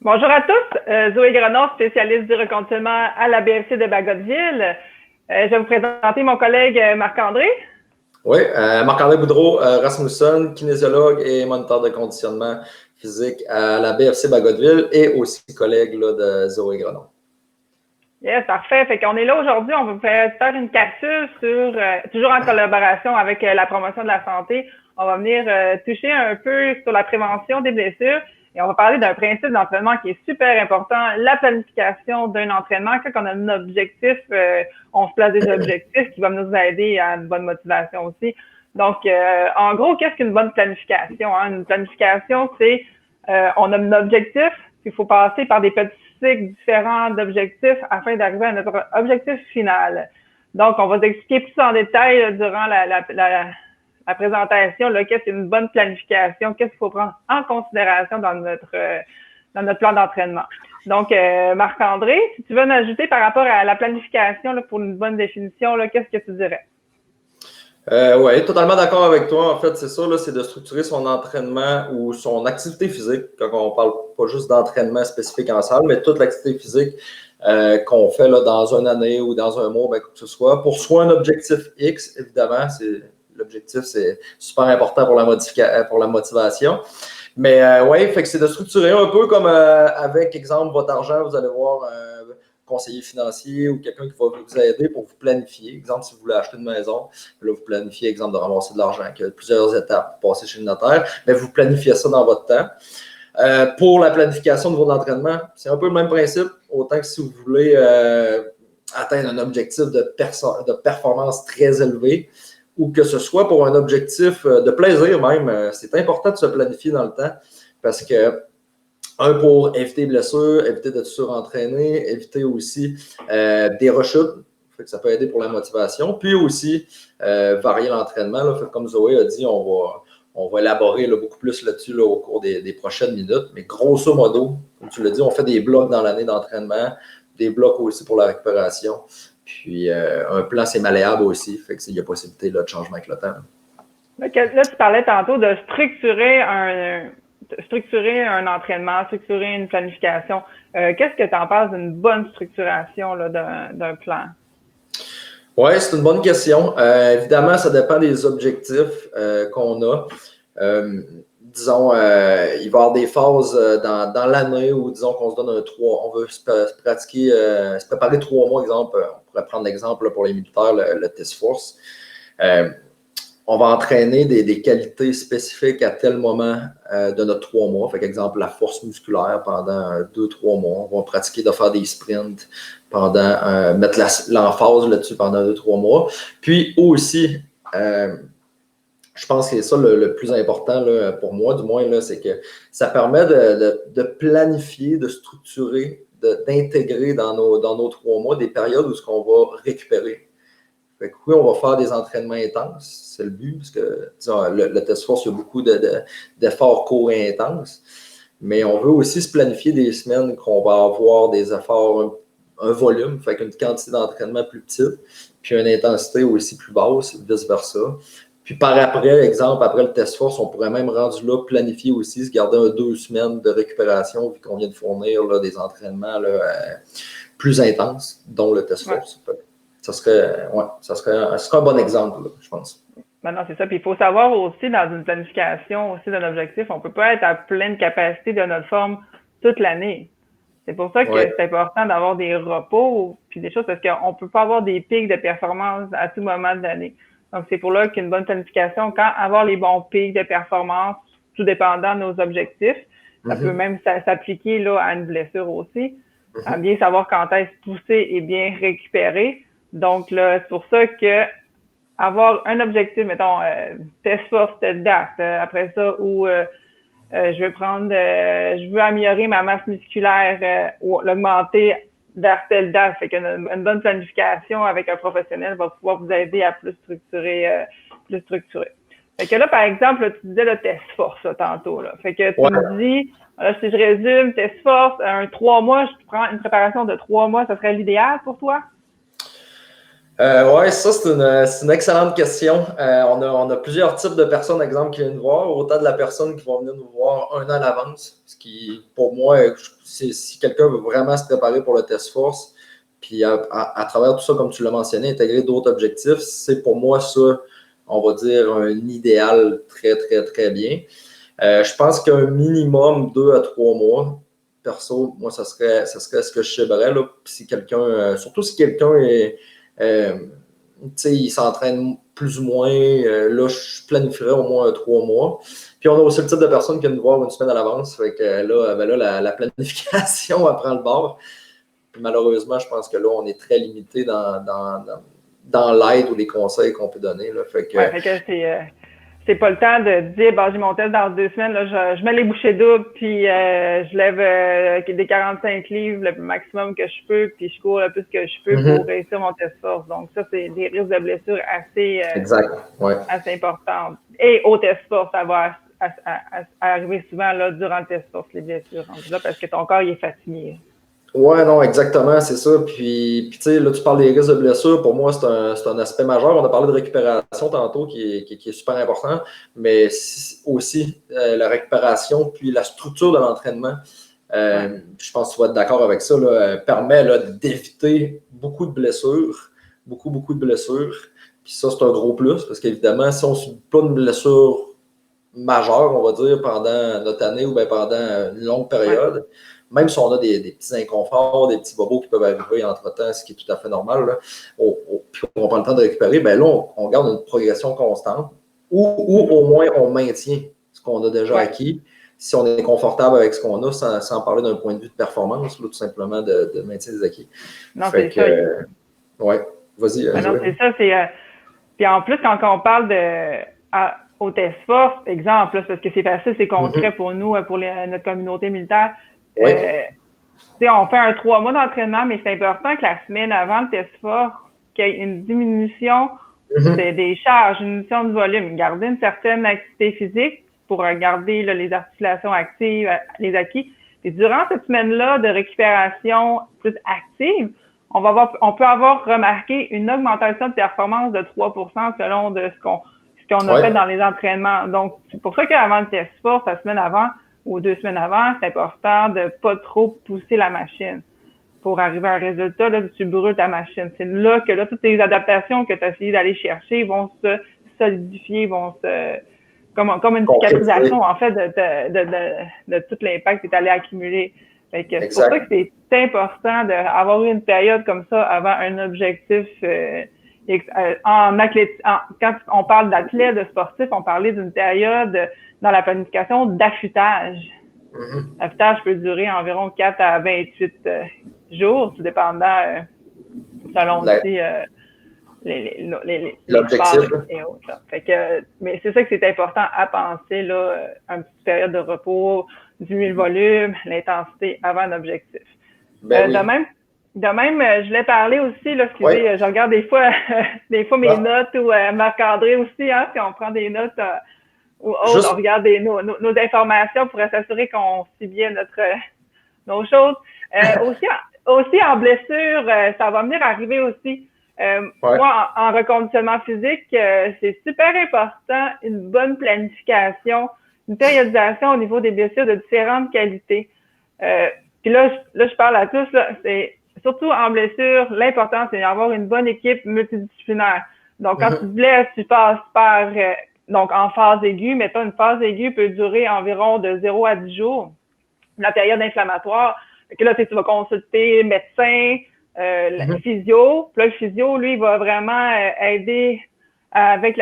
Bonjour à tous, Zoé Grenon, spécialiste du reconditionnement à la BFC de Bagotville. Je vais vous présenter mon collègue Marc-André. Oui, Marc-André Boudreau, Rasmussen, kinésiologue et moniteur de conditionnement physique à la BFC Bagotville et aussi collègue là, de Zoé Grenon. Yes, parfait. Fait qu'on est là aujourd'hui, on va faire une capsule sur, toujours en collaboration avec la promotion de la santé. On va venir toucher un peu sur la prévention des blessures et on va parler d'un principe d'entraînement qui est super important, la planification d'un entraînement. Quand on a un objectif, on se place des objectifs qui vont nous aider à une bonne motivation aussi. Donc, en gros, qu'est-ce qu'une bonne planification? Hein? Une planification, c'est on a un objectif, il faut passer par des petits cycles différents d'objectifs afin d'arriver à notre objectif final. Donc, on va vous expliquer plus en détail durant la présentation, qu'est-ce qu'une bonne planification, qu'est-ce qu'il faut prendre en considération dans notre plan d'entraînement. Donc, Marc-André, si tu veux en ajouter par rapport à la planification pour une bonne définition, qu'est-ce que tu dirais? Oui, totalement d'accord avec toi. En fait, c'est ça, c'est de structurer son entraînement ou son activité physique, quand on parle pas juste d'entraînement spécifique en salle, mais toute l'activité physique qu'on fait là, dans une année ou dans un mois, quoi que ce soit, pour soit un objectif X, évidemment, l'objectif, c'est super important pour la motivation. Mais oui, fait que c'est de structurer un peu comme avec, exemple, votre argent, vous allez voir conseiller financier ou quelqu'un qui va vous aider pour vous planifier. Exemple, si vous voulez acheter une maison, là, vous planifiez, exemple, de ramasser de l'argent, qu'il y a plusieurs étapes pour passer chez le notaire, mais vous planifiez ça dans votre temps. Pour la planification de votre entraînement, c'est un peu le même principe, autant que si vous voulez atteindre un objectif de performance très élevé ou que ce soit pour un objectif de plaisir même, c'est important de se planifier dans le temps parce que pour éviter les blessures, éviter d'être surentraîné, éviter aussi des rechutes. Fait que ça peut aider pour la motivation. Puis aussi, varier l'entraînement. Comme Zoé a dit, on va élaborer beaucoup plus là-dessus au cours des prochaines minutes. Mais grosso modo, comme tu l'as dit, on fait des blocs dans l'année d'entraînement, des blocs aussi pour la récupération. Puis un plan, c'est malléable aussi. Fait qu'il y a possibilité de changement avec le temps. Là, tu parlais tantôt de structurer un entraînement, structurer une planification. Qu'est-ce que tu en penses d'une bonne structuration d'un plan? Oui, c'est une bonne question. Évidemment, ça dépend des objectifs qu'on a. Disons, il va y avoir des phases dans l'année où, disons, qu'on se donne on veut se pratiquer, se préparer 3 mois, exemple. On pourrait prendre l'exemple pour les militaires, le test force. On va entraîner des qualités spécifiques à tel moment de notre 3 mois. Fait exemple, la force musculaire pendant 2-3 mois. On va pratiquer de faire des sprints pendant, mettre l'emphase là-dessus pendant 2-3 mois. Puis aussi, je pense que c'est ça le plus important là, pour moi, du moins, là, c'est que ça permet de planifier, de structurer, d'intégrer dans nos 3 mois des périodes où on va récupérer. Fait que oui, on va faire des entraînements intenses, c'est le but, parce que disons, le test force, il y a beaucoup d'efforts courts et intenses, mais on veut aussi se planifier des semaines qu'on va avoir des efforts, un volume, fait qu'une quantité d'entraînement plus petite, puis une intensité aussi plus basse, vice-versa. Puis par après, exemple, après le test force, on pourrait même rendu là planifier aussi, se garder 2 semaines de récupération, vu qu'on vient de fournir là, des entraînements là, plus intenses, dont le test force. Ouais. Ça serait un bon exemple, là, je pense. Ben non, c'est ça. Puis il faut savoir aussi, dans une planification aussi d'un objectif, on ne peut pas être à pleine capacité de notre forme toute l'année. C'est pour ça que c'est important d'avoir des repos puis des choses, parce qu'on ne peut pas avoir des pics de performance à tout moment de l'année. Donc, c'est pour là qu'une bonne planification, quand avoir les bons pics de performance, tout dépendant de nos objectifs, ça peut même s'appliquer là, à une blessure aussi, à bien savoir quand est-ce pousser et bien récupérer. Donc, là, c'est pour ça que avoir un objectif, mettons, test force, test DAF, après ça, ou je veux améliorer ma masse musculaire ou l'augmenter vers tel DAF. Fait qu'une bonne planification avec un professionnel va pouvoir vous aider à plus structurer. Fait que là, par exemple, là, tu disais le test force là, tantôt. Là. Fait que tu me dis, là, si je résume, test force, 3 mois, je prends une préparation de 3 mois, ça serait l'idéal pour toi? Ouais, ça, c'est une excellente question. On a plusieurs types de personnes, exemple, qui viennent nous voir. Autant de la personne qui va venir nous voir un an à l'avance, ce qui, pour moi, c'est si quelqu'un veut vraiment se préparer pour le test force, puis à travers tout ça, comme tu l'as mentionné, intégrer d'autres objectifs, c'est pour moi ça, on va dire, un idéal très, très, très bien. Je pense qu'un minimum 2 à 3 mois, perso, moi, ça serait ce que je cibrerais, là. Puis si quelqu'un, surtout si quelqu'un est, il s'entraîne plus ou moins, là, je planifierais au moins 3 mois. Puis on a aussi le type de personne qui vient nous voir une semaine à l'avance. Fait que là, ben là la planification, elle prend le bord. Puis malheureusement, je pense que là, on est très limité dans l'aide ou les conseils qu'on peut donner. Là. Fait que, ouais, fait que c'est pas le temps de dire, bon, j'ai mon test dans 2 semaines, là, je mets les bouchées doubles, puis je lève des 45 livres le maximum que je peux, puis je cours le plus que je peux pour réussir mon test force. Donc ça, c'est des risques de blessures exact. Ouais. assez importants. Et au test force, ça va arriver souvent là, durant le test force, les blessures, là, parce que ton corps il est fatigué. Ouais, non, exactement, c'est ça. Puis tu sais, là, tu parles des risques de blessures. Pour moi, c'est un aspect majeur. On a parlé de récupération tantôt qui est super important, mais aussi la récupération puis la structure de l'entraînement. Je pense que tu vas être d'accord avec ça, là, permet là, d'éviter beaucoup de blessures, beaucoup de blessures. Puis ça, c'est un gros plus parce qu'évidemment, si on ne subit pas de blessures majeures, on va dire, pendant notre année ou bien pendant une longue période, même si on a des petits inconforts, des petits bobos qui peuvent arriver entre-temps, ce qui est tout à fait normal, là, puis on prend le temps de récupérer, ben là, on garde une progression constante ou au moins on maintient ce qu'on a déjà acquis. Si on est confortable avec ce qu'on a, sans parler d'un point de vue de performance, là, tout simplement de maintien des acquis. Non, c'est ça. Ouais, vas-y. Non, c'est ça. Puis en plus, quand on parle au test force, exemple, là, parce que c'est facile, c'est concret pour nous, pour notre communauté militaire. Oui. On fait un 3 mois d'entraînement, mais c'est important que la semaine avant le test force, qu'il y ait une diminution des charges, une diminution de volume, garder une certaine activité physique pour garder là, les articulations actives, les acquis. Et durant cette semaine-là de récupération plus active, on peut avoir remarqué une augmentation de performance de 3% selon de ce qu'on a fait dans les entraînements. Donc, c'est pour ça qu'avant le test force, la semaine avant ou 2 semaines avant, c'est important de pas trop pousser la machine pour arriver à un résultat. Là, tu brûles ta machine. C'est là que toutes les adaptations que tu as essayé d'aller chercher vont se solidifier, vont se comme une cicatrisation, en fait, de tout l'impact que tu es allé accumuler. Fait que c'est pour ça que c'est important d'avoir eu une période comme ça avant un objectif quand on parle d'athlète, de sportif, on parlait d'une période dans la planification d'affûtage. L'affûtage peut durer environ 4 à 28 jours, tout dépendant selon aussi l'objectif. Et autres. Fait que, mais c'est ça que c'est important à penser, là, une petite période de repos, diminuer le volume, l'intensité avant l'objectif. De même, je voulais parler aussi, là, excusez, je regarde des fois mes notes ou Marc-André aussi, hein, si on prend des notes ou autres, on regarde nos informations pour s'assurer qu'on suit bien nos choses. Aussi en blessure, ça va venir arriver aussi. Moi, en reconditionnement physique, c'est super important, une bonne planification, une périodisation au niveau des blessures de différentes qualités. Puis là, je parle à tous, là, c'est surtout en blessure, l'important, c'est d'avoir une bonne équipe multidisciplinaire. Donc, quand tu te blesses, tu passes par, donc en phase aiguë, mettons, une phase aiguë peut durer environ de 0 à 10 jours. La période inflammatoire, que là, tu vas consulter médecin, physio. Puis là, le physio, lui, il va vraiment aider avec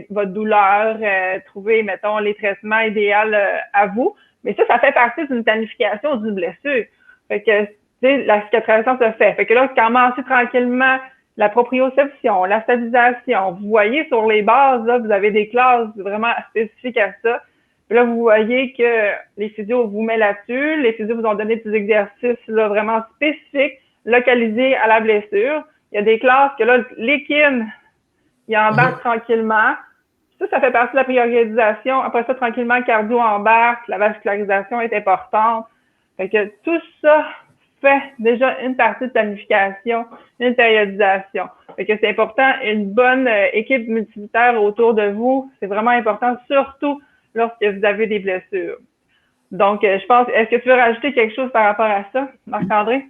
votre douleur, trouver, mettons, les traitements idéaux à vous. Mais ça fait partie d'une planification d'une blessure. Fait que, tu sais, la cicatrisation se fait. Fait que là, commencez tranquillement la proprioception, la stabilisation. Vous voyez sur les bases, là, vous avez des classes vraiment spécifiques à ça. Puis là, vous voyez que les physios vous mettent là-dessus. Les physios vous ont donné des exercices là, vraiment spécifiques, localisés à la blessure. Il y a des classes que là, l'équine, il embarque tranquillement. Ça fait partie de la priorisation. Après ça, tranquillement, le cardio embarque. La vascularisation est importante. Fait que tout ça fait déjà une partie de planification, une périodisation. Fait que c'est important, une bonne équipe multimilitaire autour de vous, c'est vraiment important, surtout lorsque vous avez des blessures. Donc, je pense, est-ce que tu veux rajouter quelque chose par rapport à ça, Marc-André?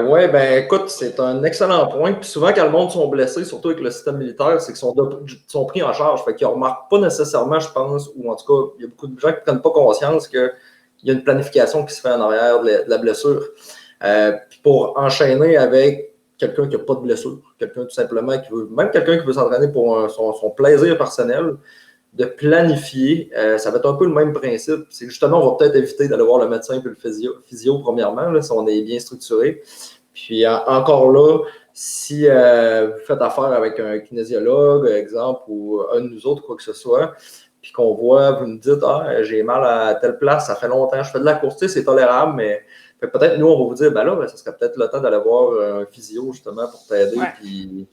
Oui, ben écoute, c'est un excellent point. Puis souvent, quand le monde sont blessés, surtout avec le système militaire, c'est qu'ils sont pris en charge. Fait qu'ils ne remarquent pas nécessairement, je pense, ou en tout cas, il y a beaucoup de gens qui ne prennent pas conscience qu'il y a une planification qui se fait en arrière de la blessure. Pour enchaîner avec quelqu'un qui n'a pas de blessure, quelqu'un tout simplement qui veut, même quelqu'un qui veut s'entraîner pour son plaisir personnel, de planifier, ça va être un peu le même principe. C'est justement, on va peut-être éviter d'aller voir le médecin et le physio premièrement, là, si on est bien structuré. Puis encore là, si vous faites affaire avec un kinésiologue, exemple, ou un de nous autres, quoi que ce soit, puis qu'on voit, vous me dites, j'ai mal à telle place, ça fait longtemps, je fais de la course, c'est tolérable, mais peut-être nous, on va vous dire, ben là, ça serait peut-être le temps d'aller voir un physio, justement, pour t'aider, puis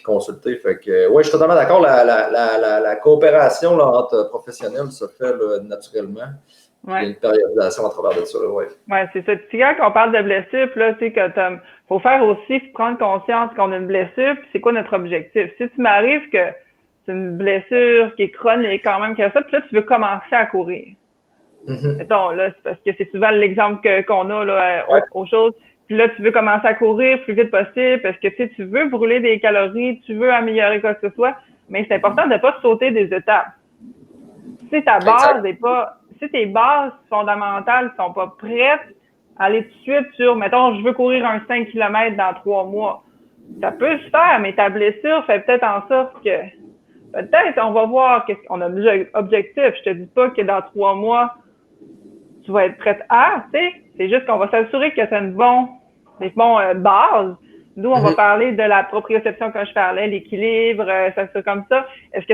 consulter. Fait que, je suis totalement d'accord. La coopération là, entre professionnels se fait là, naturellement. Il y a une périodisation à travers de ça. Oui, c'est ça. Puis quand on parle de blessure, là, tu sais, que faut faire aussi prendre conscience qu'on a une blessure, puis c'est quoi notre objectif. Si tu m'arrives que c'est une blessure qui est chronique quand même, que ça, puis là, tu veux commencer à courir. Mettons, là, c'est parce que c'est souvent l'exemple qu'on a là, aux choses. Puis là, tu veux commencer à courir le plus vite possible parce que tu veux brûler des calories, tu veux améliorer quoi que ce soit, mais c'est important de ne pas sauter des étapes. Si ta base n'est pas, si tes bases fondamentales sont pas prêtes à aller tout de suite sur, mettons, je veux courir un 5 km dans 3 mois, ça peut se faire, mais ta blessure fait peut-être en sorte que peut-être on va voir qu'est-ce qu'on a déjà objectif. Je te dis pas que dans 3 mois, tu vas être prête à, tu sais, c'est juste qu'on va s'assurer que tu as des bons bases. Nous, on va parler de la proprioception quand je parlais, l'équilibre, ça comme ça. Est-ce que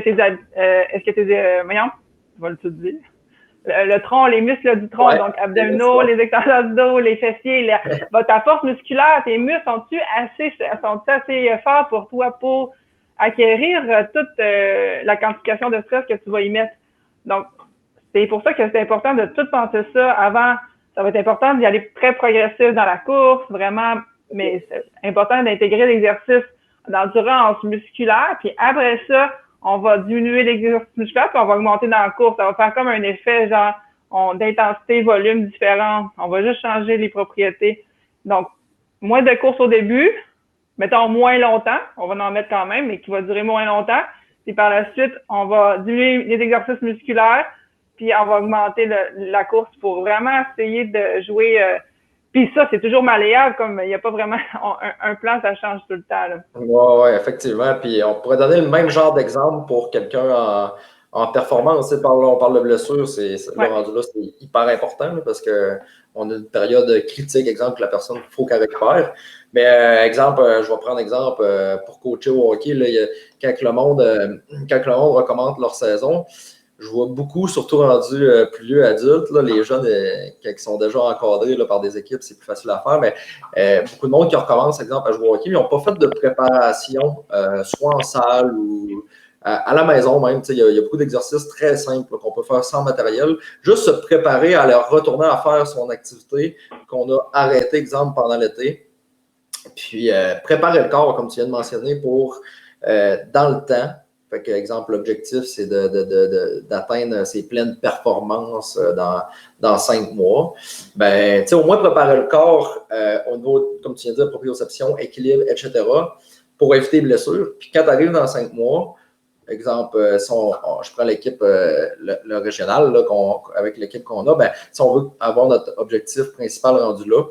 voyons, je vais le dire. Le tronc, les muscles du tronc, donc abdominaux, les extenseurs du dos, les fessiers, ta force musculaire, tes muscles sont-ils assez forts pour toi pour acquérir toute la quantification de stress que tu vas y mettre. Donc, c'est pour ça que c'est important de tout penser ça avant. Ça va être important d'y aller très progressif dans la course, vraiment, mais c'est important d'intégrer l'exercice d'endurance musculaire. Puis après ça, on va diminuer l'exercice musculaire, puis on va augmenter dans la course. Ça va faire comme un effet genre d'intensité, volume différent. On va juste changer les propriétés. Donc, moins de courses au début, mettons moins longtemps, on va en mettre quand même, mais qui va durer moins longtemps. Puis par la suite, on va diminuer les exercices musculaires, puis on va augmenter la course pour vraiment essayer de jouer. Puis ça, c'est toujours malléable, comme il n'y a pas vraiment un plan, ça change tout le temps. Oui, effectivement. Puis on pourrait donner le même genre d'exemple pour quelqu'un en performance. On parle de blessure, le rendu là, c'est hyper important là, parce qu'on a une période critique, exemple, que la personne, il faut qu'elle récupère. Mais exemple, je vais prendre exemple pour coacher au hockey, là, quand le monde recommence leur saison, je vois beaucoup, surtout rendus plus vieux adultes, là, les jeunes qui sont déjà encadrés là, par des équipes, c'est plus facile à faire, mais beaucoup de monde qui recommence, exemple, à jouer au hockey, ils n'ont pas fait de préparation, soit en salle ou à la maison même. Il y a beaucoup d'exercices très simples là, qu'on peut faire sans matériel. Juste se préparer à aller retourner à faire son activité qu'on a arrêté, exemple, pendant l'été. Puis préparer le corps, comme tu viens de mentionner, pour, dans le temps, fait que, exemple, l'objectif, c'est d'atteindre ses pleines performances dans 5 mois. Ben, au moins préparer le corps au niveau, comme tu viens de dire, proprioception, équilibre, etc., pour éviter les blessures. Puis quand tu arrives dans 5 mois, exemple, je prends l'équipe, le régional, là, avec l'équipe qu'on a, ben, si on veut avoir notre objectif principal rendu là,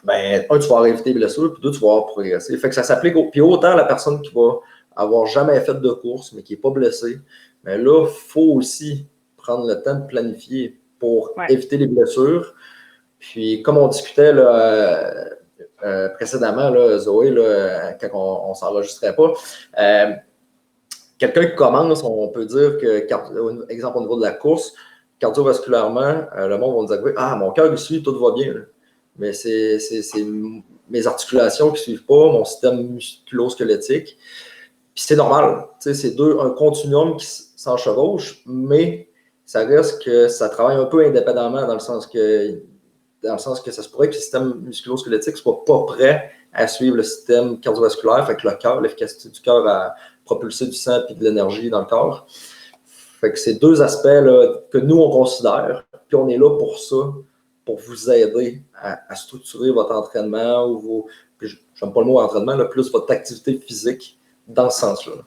ben, tu vas éviter les blessures, puis deux, tu vas avoir progressé. Fait que ça s'applique puis autant la personne qui va avoir jamais fait de course, mais qui n'est pas blessé. Mais là, il faut aussi prendre le temps de planifier pour éviter les blessures. Puis, comme on discutait là, précédemment, là, Zoé, là, quand on ne s'enregistrait pas, quelqu'un qui commence, on peut dire que, exemple, au niveau de la course, cardiovasculairement, le monde va nous dire « Ah, mon cœur, il suit, tout va bien. » Mais c'est mes articulations qui ne suivent pas, mon système musculo-squelettique. Puis c'est normal, c'est un continuum qui s'enchevauche, mais ça reste que ça travaille un peu indépendamment dans le sens que dans le sens que ça se pourrait que le système musculo-squelettique ne soit pas prêt à suivre le système cardiovasculaire, fait que le cœur, l'efficacité du cœur à propulser du sang et de l'énergie dans le corps. Fait que c'est deux aspects là, que nous, on considère, puis on est là pour ça, pour vous aider à structurer votre entraînement ou vos, j'aime pas le mot entraînement, là, plus votre activité physique dans ce sens-là.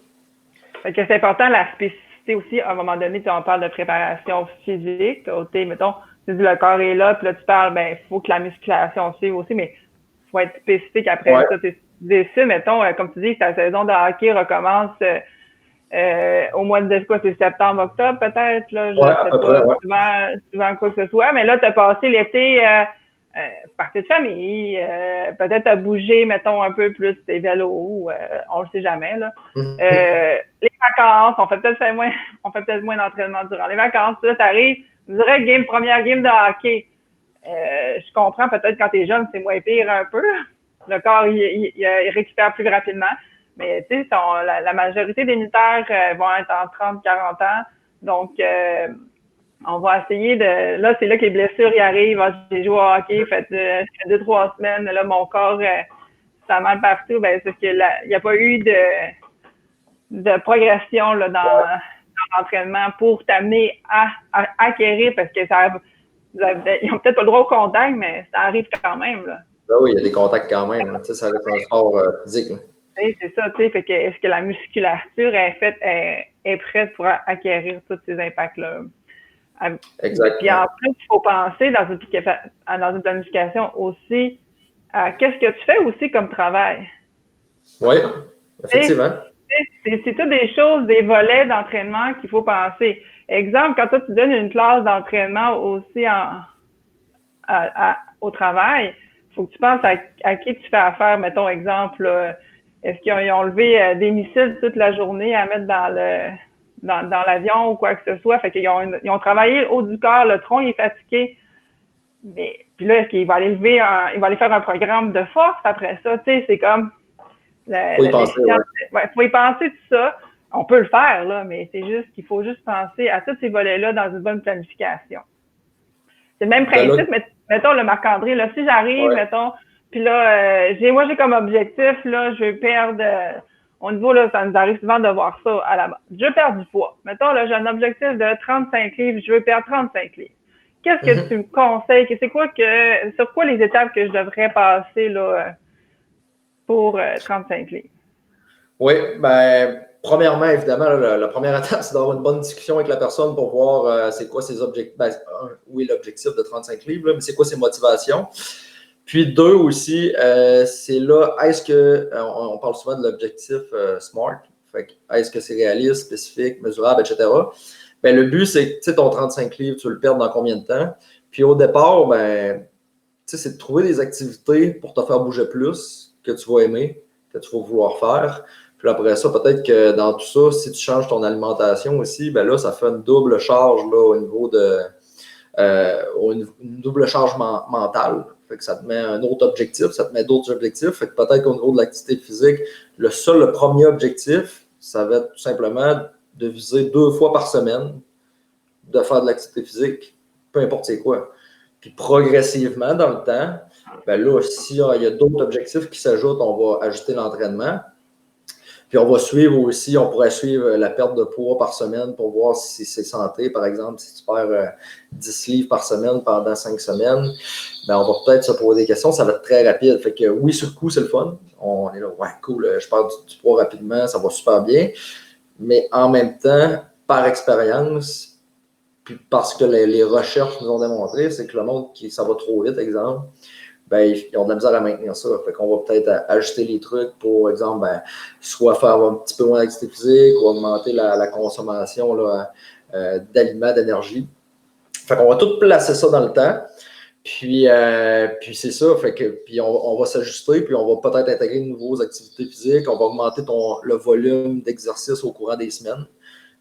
Fait que c'est important la spécificité aussi. À un moment donné, on parle de préparation physique. Mettons, tu dis le corps est là, puis là, tu parles, il faut que la musculation suive aussi, mais il faut être spécifique après ça. Tu décides, mettons, comme tu dis, ta saison de hockey recommence au mois de quoi, c'est septembre, octobre peut-être, là, je sais pas, suivant quoi que ce soit, mais là, tu as passé l'été partie de famille, peut-être t'as bougé, mettons, un peu plus tes vélos, on le sait jamais, là. Les vacances, on fait peut-être moins d'entraînement durant les vacances, là, t'arrives, je dirais première game de hockey. Je comprends, peut-être quand t'es jeune, c'est moins pire un peu. Le corps, il récupère plus rapidement. Mais tu sais, la majorité des militaires vont être en 30-40 ans. Donc, on va essayer de... Là, c'est là que les blessures y arrivent. J'ai joué au hockey, ça fait 2-3 semaines. Là, mon corps, ça a mal partout. C'est parce qu'il n'y a pas eu de progression là, dans l'entraînement pour t'amener à acquérir, parce que ils n'ont peut-être pas le droit au contact, mais ça arrive quand même. Là. Ben oui, il y a des contacts quand même. Hein. Ça reste un sport physique. Là. C'est ça, tu sais, fait que est-ce que la musculature est prête pour acquérir tous ces impacts-là? Exactement. Puis en plus, il faut penser dans une planification aussi à qu'est-ce que tu fais aussi comme travail. Oui, effectivement. C'est toutes des choses, des volets d'entraînement qu'il faut penser. Exemple, quand toi, tu donnes une classe d'entraînement aussi au travail, il faut que tu penses à qui tu fais affaire. Mettons, exemple, est-ce qu'ils ont levé des missiles toute la journée à mettre dans l'avion ou quoi que ce soit? Fait qu'ils ont travaillé le haut du corps, le tronc il est fatigué. Mais puis là, est-ce qu'il va aller faire un programme de force après ça? Tu sais, c'est comme faut y penser, faut y penser tout ça. On peut le faire, là, mais c'est juste qu'il faut juste penser à tous ces volets-là dans une bonne planification. C'est le même principe, mais mettons le Marc-André, là, si j'arrive, mettons, puis là, moi, j'ai comme objectif, là, je veux perdre, au niveau, là, ça nous arrive souvent de voir ça à la base. Je veux perdre du poids. Mettons, là, j'ai un objectif de 35 livres, je veux perdre 35 livres. Qu'est-ce que tu me conseilles? Sur quoi les étapes que je devrais passer, là, pour 35 livres? Oui, premièrement, évidemment, la première étape, c'est d'avoir une bonne discussion avec la personne pour voir c'est quoi ses objectifs. Oui, l'objectif de 35 livres, là, mais c'est quoi ses motivations. Puis deux aussi, c'est là, est-ce que, on parle souvent de l'objectif SMART, fait est-ce que c'est réaliste, spécifique, mesurable, etc. Le but, c'est que ton 35 livres, tu le perds dans combien de temps? Puis au départ, c'est de trouver des activités pour te faire bouger plus, que tu vas aimer, que tu vas vouloir faire. Puis après ça, peut-être que dans tout ça, si tu changes ton alimentation aussi, là, ça fait une double charge là, au niveau de une double charge mentale. Fait que ça te met un autre objectif, ça te met d'autres objectifs. Fait que peut-être qu'au niveau de l'activité physique, le premier objectif, ça va être tout simplement de viser 2 fois par semaine, de faire de l'activité physique, peu importe c'est quoi. Puis progressivement, dans le temps, là, s'il y a d'autres objectifs qui s'ajoutent, on va ajuster l'entraînement. Puis on va suivre aussi, on pourrait suivre la perte de poids par semaine pour voir si c'est santé. Par exemple, si tu perds 10 livres par semaine pendant 5 semaines, on va peut-être se poser des questions. Ça va être très rapide. Fait que oui, sur le coup, c'est le fun. On est là, ouais, cool, je perds du poids rapidement, ça va super bien. Mais en même temps, par expérience, puis parce que les recherches nous ont démontré, c'est que le monde qui ça va trop vite, exemple, ils ont de la misère à maintenir ça. Fait qu'on va peut-être ajuster les trucs pour exemple, soit faire un petit peu moins d'activité physique ou augmenter la consommation là, d'aliments, d'énergie. Fait qu'on va tout placer ça dans le temps. Puis c'est ça. Fait que, puis on va s'ajuster, puis on va peut-être intégrer de nouvelles activités physiques. On va augmenter le volume d'exercice au courant des semaines,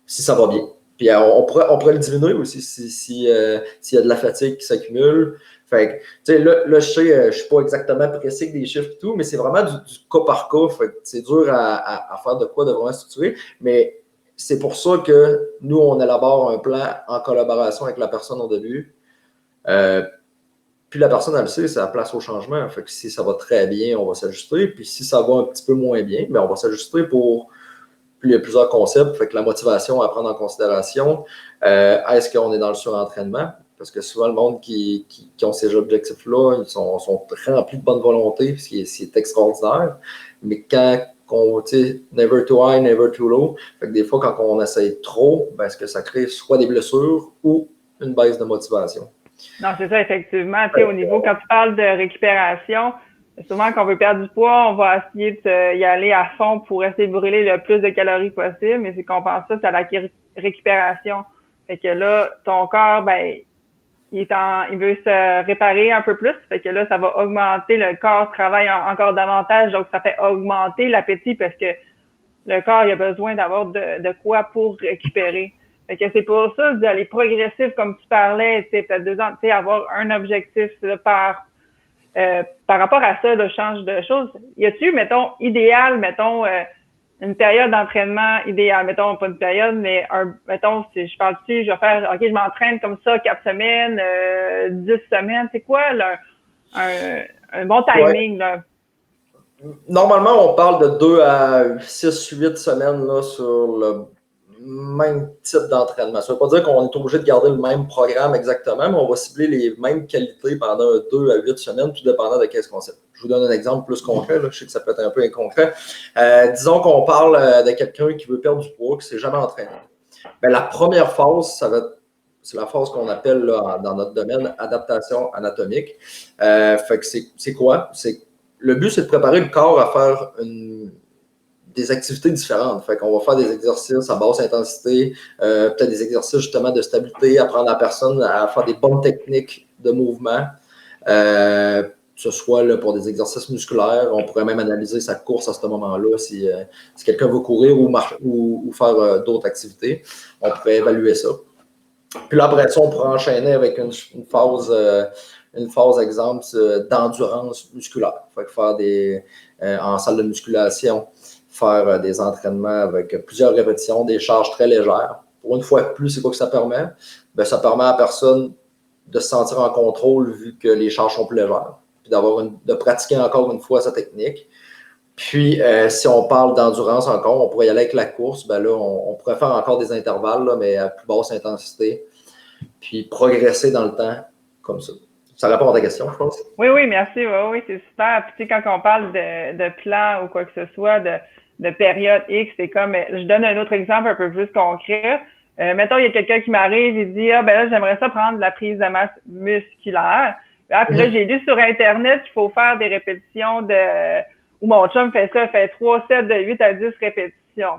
si ça va bien. Puis on pourrait le diminuer aussi s'il y a de la fatigue qui s'accumule. Fait que, tu sais, là, je sais, je ne suis pas exactement précis avec des chiffres et tout, mais c'est vraiment du cas par cas. Fait que c'est dur à faire de quoi de vraiment structuré. Mais c'est pour ça que nous, on élabore un plan en collaboration avec la personne au début. Puis la personne, elle le sait, c'est la place au changement. Fait que si ça va très bien, on va s'ajuster. Puis si ça va un petit peu moins bien, bien, on va s'ajuster pour. Puis il y a plusieurs concepts. Fait que la motivation à prendre en considération. Est-ce qu'on est dans le surentraînement? Parce que souvent, le monde qui ont ces objectifs-là, ils sont remplis de bonne volonté, ce qui est extraordinaire. Mais quand tu sais, never too high, never too low. Fait que des fois, quand on essaye trop, ben, est-ce que ça crée soit des blessures ou une baisse de motivation? Non, c'est ça, effectivement. Tu sais, au niveau, quand tu parles de récupération, souvent, quand on veut perdre du poids, on va essayer d'y aller à fond pour essayer de brûler le plus de calories possible, mais c'est qu'on pense ça, c'est à la récupération. Fait que là, ton corps, ben, il veut se réparer un peu plus. Fait que là, ça va augmenter, le corps travaille encore davantage, donc ça fait augmenter l'appétit parce que le corps, il a besoin d'avoir de quoi pour récupérer. Fait que c'est pour ça d'aller progressif, comme tu parlais, tu sais, peut-être 2 ans, tu sais, avoir un objectif là, par rapport à ça, le change de choses. Y a-tu, mettons, idéal, mettons, une période d'entraînement idéale, mettons, pas une période, mais mettons, si je parle dessus, je vais faire, OK, je m'entraîne comme ça 4 semaines, 10 semaines, c'est quoi là, un bon timing, là? Normalement, on parle de 2 à 6, 8 semaines là, sur le même type d'entraînement. Ça ne veut pas dire qu'on est obligé de garder le même programme exactement, mais on va cibler les mêmes qualités pendant 2 à 8 semaines, tout dépendant de quel concept. Je vous donne un exemple plus concret. Là. Je sais que ça peut être un peu inconcret. Disons qu'on parle de quelqu'un qui veut perdre du poids, qui ne s'est jamais entraîné. Bien, la première phase, c'est la phase qu'on appelle là, dans notre domaine adaptation anatomique. Fait que c'est quoi? Le but, c'est de préparer le corps à faire des activités différentes. Fait qu'on va faire des exercices à basse intensité, peut-être des exercices justement de stabilité, apprendre à la personne à faire des bonnes techniques de mouvement, que ce soit là, pour des exercices musculaires. On pourrait même analyser sa course à ce moment-là si quelqu'un veut courir ou faire d'autres activités. On pourrait évaluer ça. Puis là, après ça, on pourrait enchaîner avec une phase, exemple, d'endurance musculaire. Fait que faire en salle de musculation, faire des entraînements avec plusieurs répétitions, des charges très légères. Pour une fois de plus, c'est quoi que ça permet? Bien, ça permet à la personne de se sentir en contrôle vu que les charges sont plus légères, puis de pratiquer encore une fois sa technique. Puis, si on parle d'endurance encore, on pourrait y aller avec la course. Ben là, on pourrait faire encore des intervalles, là, mais à plus basse intensité, puis progresser dans le temps comme ça. Ça répond à ta question, je pense? Oui, merci. Oui, c'est super. Puis, tu sais, quand on parle de plan ou quoi que ce soit, de période X, c'est comme, je donne un autre exemple un peu plus concret. Mettons, il y a quelqu'un qui m'arrive, il dit, ben là, j'aimerais ça prendre de la prise de masse musculaire. Puis là, j'ai lu sur Internet qu'il faut faire des répétitions où mon chum fait ça, fait 3 sets de 8 à 10 répétitions.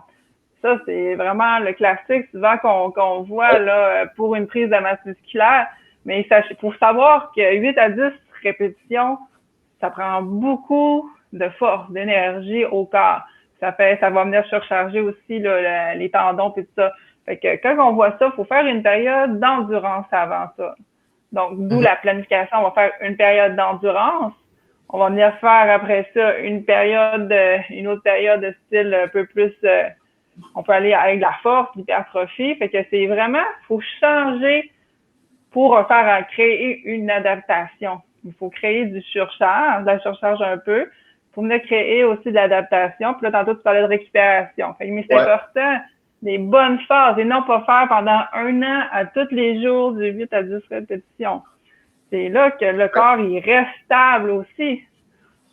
Ça, c'est vraiment le classique souvent qu'on voit là pour une prise de masse musculaire. Mais pour savoir que 8 à 10 répétitions, ça prend beaucoup de force, d'énergie au corps. Ça va venir surcharger aussi là, les tendons et tout ça. Fait que quand on voit ça, il faut faire une période d'endurance avant ça. Donc, d'où la planification. On va faire une période d'endurance. On va venir faire après ça une autre période de style un peu plus, on peut aller avec de la force, l'hypertrophie. Fait que c'est vraiment, il faut changer pour créer une adaptation. Il faut créer de la surcharge un peu, pour venir créer aussi de l'adaptation. Puis là, tantôt, tu parlais de récupération. Fait que, mais c'est important, des bonnes phases, et non pas faire pendant 1 an à tous les jours de 8 à 10 répétitions. C'est là que le corps, il reste stable aussi.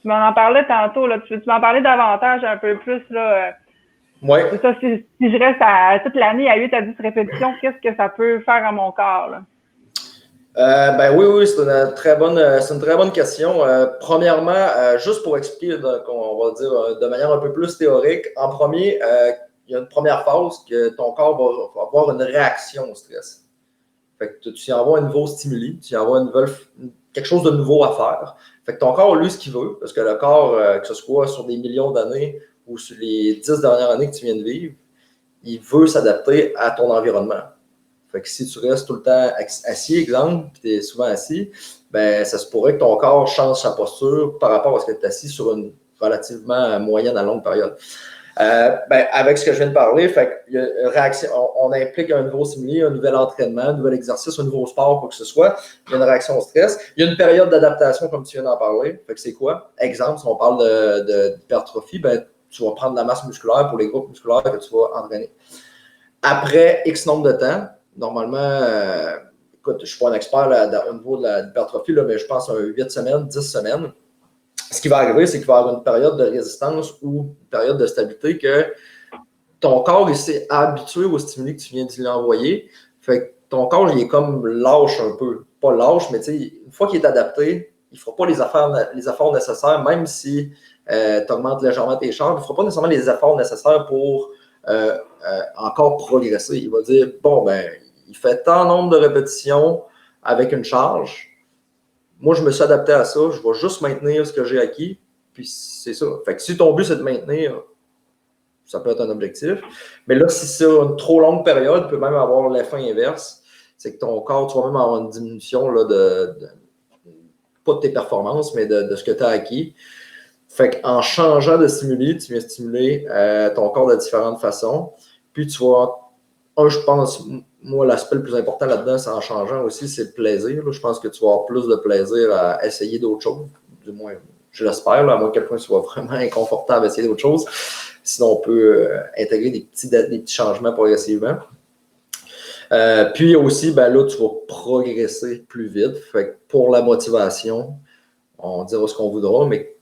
Tu m'en parlais tantôt, là. Tu m'en parlais davantage un peu plus, là. Oui. C'est ça, si je reste toute l'année à 8 à 10 répétitions, qu'est-ce que ça peut faire à mon corps, là? Ben oui, c'est une très bonne question. Premièrement, juste pour expliquer, donc, on va dire de manière un peu plus théorique, en premier, il y a une première phase que ton corps va avoir une réaction au stress. Fait que tu y envoies un nouveau stimuli, tu y envoies quelque chose de nouveau à faire. Fait que ton corps, lui, ce qu'il veut, parce que le corps, que ce soit sur des millions d'années ou sur les 10 dernières années que tu viens de vivre, il veut s'adapter à ton environnement. Fait que si tu restes tout le temps assis, exemple, puis tu es souvent assis, ben ça se pourrait que ton corps change sa posture par rapport à ce que tu es assis sur une relativement moyenne à longue période. Avec ce que je viens de parler, fait il y a une réaction, on implique un nouveau stimuli, un nouvel entraînement, un nouvel exercice, un nouveau sport, quoi que ce soit. Il y a une réaction au stress. Il y a une période d'adaptation, comme tu viens d'en parler. Fait que c'est quoi? Exemple, si on parle d'hypertrophie, tu vas prendre de la masse musculaire pour les groupes musculaires que tu vas entraîner. Après X nombre de temps, normalement, écoute, je ne suis pas un expert au niveau de l'hypertrophie, mais je pense à 8 semaines, 10 semaines. Ce qui va arriver, c'est qu'il va y avoir une période de résistance ou une période de stabilité que ton corps il s'est habitué aux stimuli que tu viens de lui envoyer. Fait que ton corps, il est comme lâche un peu. Pas lâche, mais une fois qu'il est adapté, il ne fera pas les efforts nécessaires, même si tu augmentes légèrement tes charges, il ne fera pas nécessairement les efforts nécessaires pour encore progresser. Il va dire, il fait tant nombre de répétitions avec une charge. Moi, je me suis adapté à ça. Je vais juste maintenir ce que j'ai acquis. Puis c'est ça. Fait que si ton but, c'est de maintenir, ça peut être un objectif. Mais là, si c'est une trop longue période, peut même avoir l'effet inverse. C'est que ton corps, tu vas même avoir une diminution là, pas de tes performances, mais de ce que tu as acquis. Fait qu'en changeant de stimuli, tu viens stimuler ton corps de différentes façons. Puis tu vas, je pense, moi, l'aspect le plus important là-dedans, c'est en changeant aussi, c'est le plaisir. Là. Je pense que tu vas avoir plus de plaisir à essayer d'autres choses. Du moins, je l'espère, à moins que quelqu'un soit vraiment inconfortable à essayer d'autres choses. Sinon, on peut intégrer des petits changements progressivement. Puis aussi, là, tu vas progresser plus vite. Fait que pour la motivation, on dira ce qu'on voudra, mais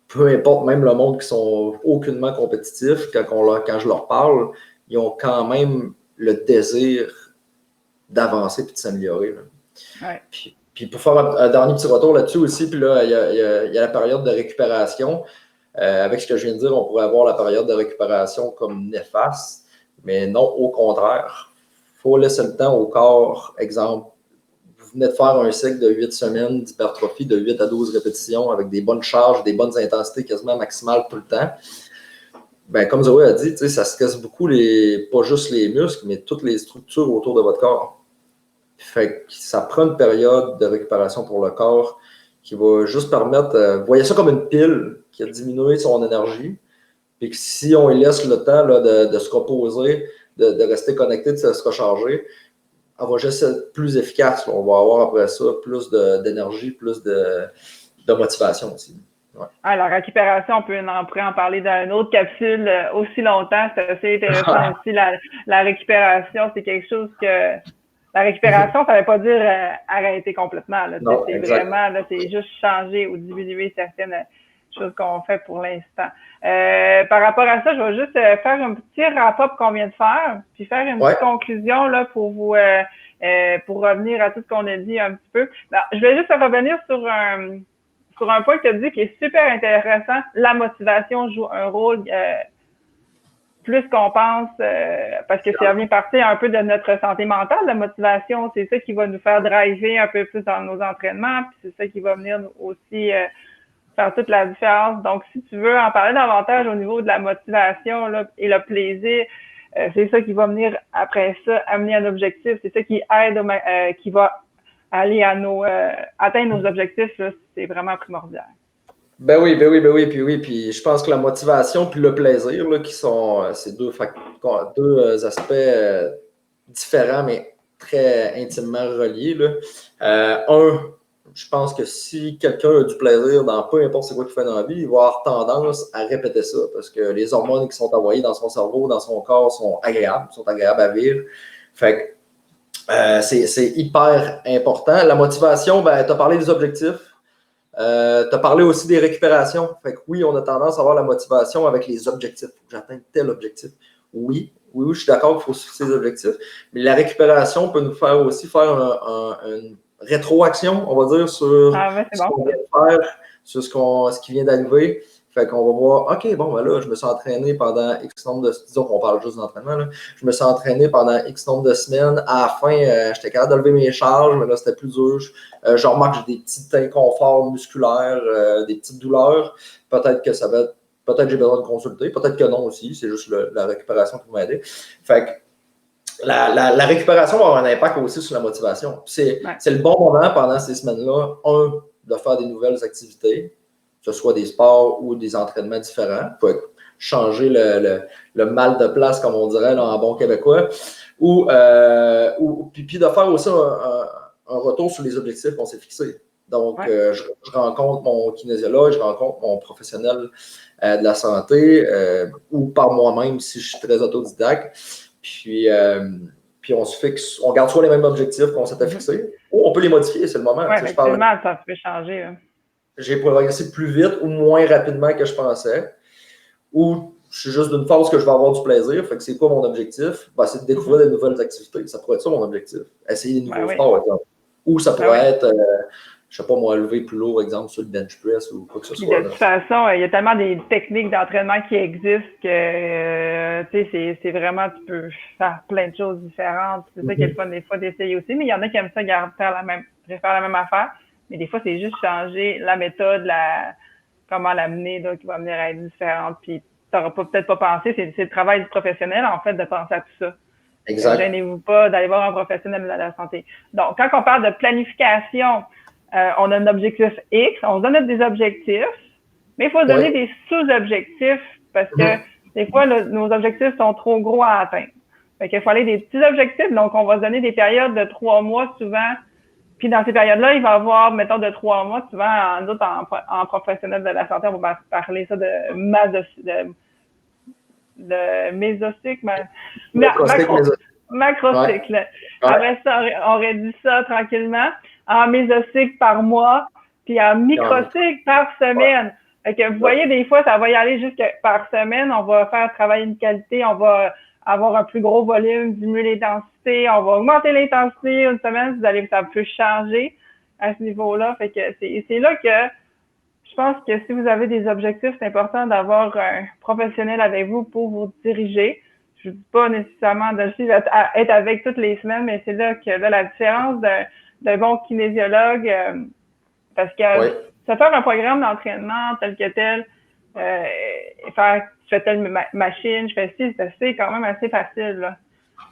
peu importe, même le monde qui sont aucunement compétitifs, quand je leur parle, ils ont quand même le désir d'avancer et de s'améliorer. Ouais. Puis pour faire un dernier petit retour là-dessus aussi, puis là, il y a la période de récupération. Avec ce que je viens de dire, on pourrait avoir la période de récupération comme néfaste, mais non, au contraire. Il faut laisser le temps au corps. Exemple, vous venez de faire un cycle de 8 semaines d'hypertrophie, de 8 à 12 répétitions avec des bonnes charges, des bonnes intensités quasiment maximales tout le temps. Comme Zoé a dit, ça stresse beaucoup, pas juste les muscles, mais toutes les structures autour de votre corps. Fait que ça prend une période de récupération pour le corps qui va juste permettre, voyez ça comme une pile qui a diminué son énergie, puis que si on lui laisse le temps là, de se reposer, de rester connecté, de se recharger, elle va juste être plus efficace. Là. On va avoir après ça plus d'énergie, plus de motivation aussi. Ouais. La récupération, on pourrait en parler dans une autre capsule aussi longtemps. C'est assez intéressant aussi. La récupération, c'est quelque chose que... La récupération, ça ne veut pas dire arrêter complètement. Là. Non, c'est vraiment, là, c'est juste changer ou diminuer certaines choses qu'on fait pour l'instant. Par rapport à ça, je vais juste faire un petit wrap-up qu'on vient de faire, puis faire une petite conclusion là, pour vous pour revenir à tout ce qu'on a dit un petit peu. Non, je vais juste revenir sur un point que tu as dit qui est super intéressant. La motivation joue un rôle plus qu'on pense, parce que ça vient partir un peu de notre santé mentale, la motivation, c'est ça qui va nous faire driver un peu plus dans nos entraînements, puis c'est ça qui va venir aussi faire toute la différence. Donc, si tu veux en parler davantage au niveau de la motivation là, et le plaisir, c'est ça qui va venir après ça, amener un objectif, c'est ça qui aide, qui va aller à atteindre nos objectifs, là, c'est vraiment primordial. Ben oui, puis je pense que la motivation puis le plaisir, là, qui sont ces deux aspects différents, mais très intimement reliés. Là. Je pense que si quelqu'un a du plaisir dans peu importe ce qu'il fait dans la vie, il va avoir tendance à répéter ça, parce que les hormones qui sont envoyées dans son cerveau, dans son corps, sont agréables à vivre. Fait que c'est hyper important. La motivation, tu as parlé des objectifs. Tu as parlé aussi des récupérations. Fait que oui, on a tendance à avoir la motivation avec les objectifs. Faut que j'atteigne tel objectif. Oui, je suis d'accord qu'il faut fixer des objectifs. Mais la récupération peut nous faire aussi faire une rétroaction, on va dire, sur ce qu'on vient de faire, sur ce qui vient d'arriver. Fait qu'on va voir, OK, là, je me suis entraîné pendant X nombre de... Disons qu'on parle juste d'entraînement, là. Je me suis entraîné pendant X nombre de semaines. À la fin, j'étais capable de lever mes charges, mais là, c'était plus dur. Je remarque que j'ai des petits inconforts musculaires, des petites douleurs. Peut-être que peut-être que j'ai besoin de consulter. Peut-être que non aussi. C'est juste la récupération qui m'a aidé. Fait que la récupération va avoir un impact aussi sur la motivation. C'est le bon moment pendant ces semaines-là, de faire des nouvelles activités, que ce soit des sports ou des entraînements différents. changer le mal de place, comme on dirait là, en bon québécois, puis de faire aussi un retour sur les objectifs qu'on s'est fixés. Donc, je rencontre mon kinésiologue, je rencontre mon professionnel de la santé ou par moi-même si je suis très autodidacte. Puis on se fixe, on garde soit les mêmes objectifs qu'on s'était fixés, ou on peut les modifier, c'est le moment. Oui, effectivement, ça peut changer. Hein. J'ai progressé plus vite ou moins rapidement que je pensais, ou je suis juste d'une phase que je vais avoir du plaisir. Fait que c'est quoi mon objectif? Ben, c'est de découvrir des nouvelles activités. Ça pourrait être ça mon objectif. Essayer des nouveaux sports, par exemple. Ou ça pourrait être, je sais pas moi, lever plus lourd, exemple, sur le bench press ou quoi que ce soit. De toute façon, il y a tellement des techniques d'entraînement qui existent que, tu sais, c'est vraiment, tu peux faire plein de choses différentes. C'est ça qui est le fun des fois d'essayer aussi, mais il y en a qui aiment ça faire la même affaire. Mais des fois, c'est juste changer la méthode, comment l'amener, donc qui va venir à être différente. Puis, tu n'auras peut-être pas pensé, c'est le travail du professionnel, en fait, de penser à tout ça. Exact. Gênez-vous pas d'aller voir un professionnel de la santé. Donc, quand on parle de planification, on a un objectif X, on se donne des objectifs, mais il faut se donner des sous-objectifs parce que des fois, nos objectifs sont trop gros à atteindre. Fait qu'il faut aller des petits objectifs, donc on va se donner des périodes de 3 mois souvent. Puis dans ces périodes-là, il va y avoir, mettons, de 3 mois, souvent, en professionnel de la santé, on va parler ça de mésocycle, macrocycle. Ouais. Après ça, on réduit ça tranquillement en mésocycle par mois, puis en microcycle par semaine. Fait que vous voyez, des fois, ça va y aller jusqu'à par semaine. On va faire travailler une qualité, on va avoir un plus gros volume, diminuer l'intensité, on va augmenter l'intensité une semaine, ça peut changer à ce niveau-là. Fait que c'est là que je pense que si vous avez des objectifs, c'est important d'avoir un professionnel avec vous pour vous diriger. Je ne dis pas nécessairement être avec toutes les semaines, mais c'est là que la différence d'un bon kinésiologue, parce que se faire un programme d'entraînement tel que tel, je fais telle machine, je fais ci, c'est quand même assez facile. Là.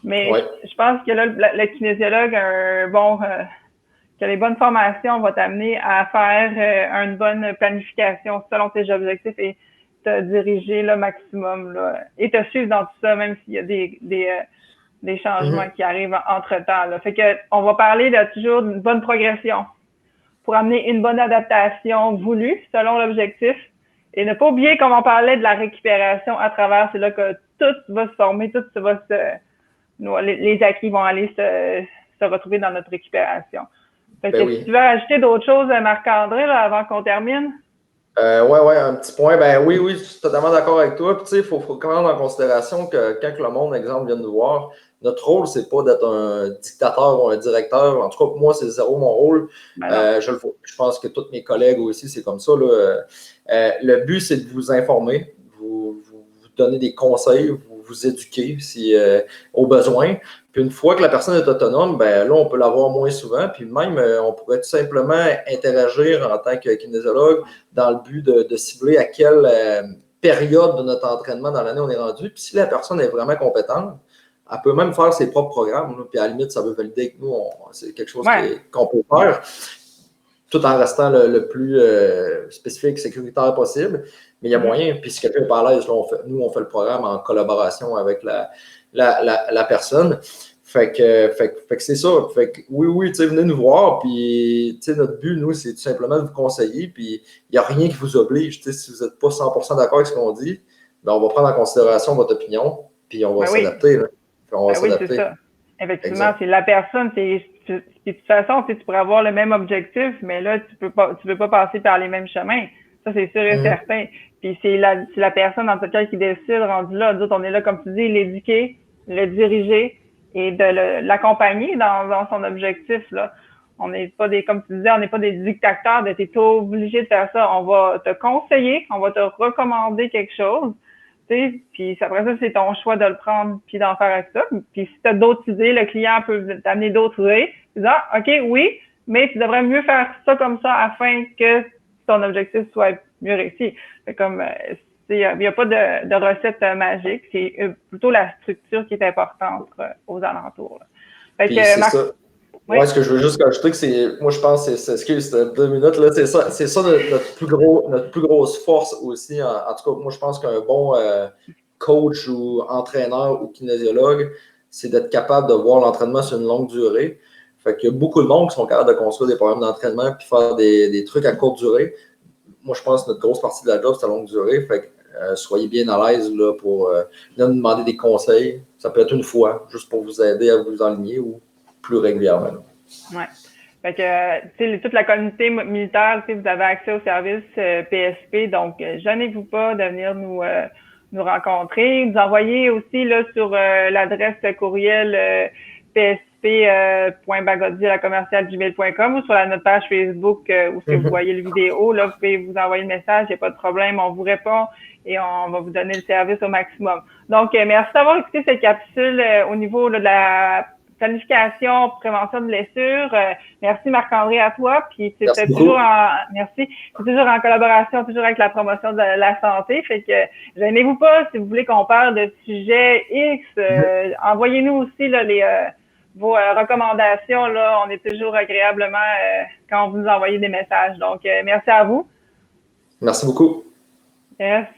Mais je pense que là, le kinésiologue que les bonnes formations vont t'amener à faire une bonne planification selon tes objectifs et te diriger le maximum là, et te suivre dans tout ça, même s'il y a des changements qui arrivent entre-temps. Là. Fait que on va parler toujours d'une bonne progression pour amener une bonne adaptation voulue selon l'objectif. Et ne pas oublier, comme on parlait de la récupération à travers, c'est là que tout va se former, tout va les acquis vont aller se retrouver dans notre récupération. Fait que si tu veux ajouter d'autres choses, Marc-André, là, avant qu'on termine? Un petit point. Oui, je suis totalement d'accord avec toi. Puis, tu sais, il faut prendre en considération que quand le monde, exemple, vient nous voir, notre rôle, c'est pas d'être un dictateur ou un directeur. En tout cas, pour moi, c'est zéro mon rôle. Je pense que tous mes collègues aussi, c'est comme ça. Là. Le but, c'est de vous informer, vous donner des conseils, vous éduquer au besoin. Puis une fois que la personne est autonome, là, on peut l'avoir moins souvent. Puis même, on pourrait tout simplement interagir en tant que kinésiologue dans le but de cibler à quelle période de notre entraînement dans l'année on est rendu. Puis si la personne est vraiment compétente, elle peut même faire ses propres programmes. Là, puis à la limite, ça veut valider que nous, c'est quelque chose qu'on peut faire, tout en restant le plus spécifique, sécuritaire possible. Mais il y a moyen. Puis si quelqu'un est pas à l'aise, nous, on fait le programme en collaboration avec la personne. Fait que c'est ça. Fait que oui, tu sais, venez nous voir. Puis, tu sais, notre but, nous, c'est tout simplement de vous conseiller. Puis, il n'y a rien qui vous oblige. Tu sais, si vous n'êtes pas 100% d'accord avec ce qu'on dit, on va prendre en considération votre opinion. Puis, on va s'adapter. Là. Puis on va s'adapter. C'est ça. Effectivement, c'est la personne. Puis, de toute façon, tu pourrais avoir le même objectif, mais là, tu peux pas passer par les mêmes chemins. Ça, c'est sûr et certain. Puis, c'est la personne, en tout cas, qui décide, rendu là. Nous autres, on est là, comme tu dis, l'éduquer, le diriger et de l'accompagner dans son objectif, là. On n'est pas comme tu disais, on n'est pas des dictateurs de t'es obligé de faire ça. On va te conseiller, on va te recommander quelque chose, tu sais, puis après ça, c'est ton choix de le prendre puis d'en faire avec ça. Puis si tu as d'autres idées, le client peut t'amener d'autres idées. Tu dis, OK, oui, mais tu devrais mieux faire ça comme ça afin que ton objectif soit mieux réussi. Fait comme il n'y a pas de recette magique, c'est plutôt la structure qui est importante aux alentours. Là. Fait que, c'est ça. Oui. Ouais, ce que je veux juste ajouter, moi je pense, excuse, 2 minutes, là, c'est ça notre plus grosse force aussi. En tout cas, moi je pense qu'un bon coach ou entraîneur ou kinésiologue, c'est d'être capable de voir l'entraînement sur une longue durée. Fait qu'il y a beaucoup de monde qui sont capables de construire des programmes d'entraînement puis faire des trucs à courte durée. Moi, je pense que notre grosse partie de la job, c'est à longue durée. Fait que soyez bien à l'aise là, pour nous demander des conseils. Ça peut être une fois, juste pour vous aider à vous enligner ou plus régulièrement. Oui. Fait que, toute la communauté militaire, vous avez accès au service PSP, donc gênez-vous pas de venir nous rencontrer. Vous envoyez aussi là sur l'adresse courriel psp.bagodi@commercialgmail.com ou sur notre page Facebook où vous voyez le vidéo. Là, vous pouvez vous envoyer le message, il n'y a pas de problème, on vous répond et on va vous donner le service au maximum. Donc, merci d'avoir écouté cette capsule au niveau là, de la planification, prévention de blessures. Merci Marc-André à toi. Puis c'est toujours en collaboration, toujours avec la promotion de la santé. Fait que gênez-vous pas si vous voulez qu'on parle de sujets X. Envoyez-nous aussi là, vos recommandations. Là, on est toujours agréablement quand vous nous envoyez des messages. Donc, merci à vous. Merci beaucoup. Yes.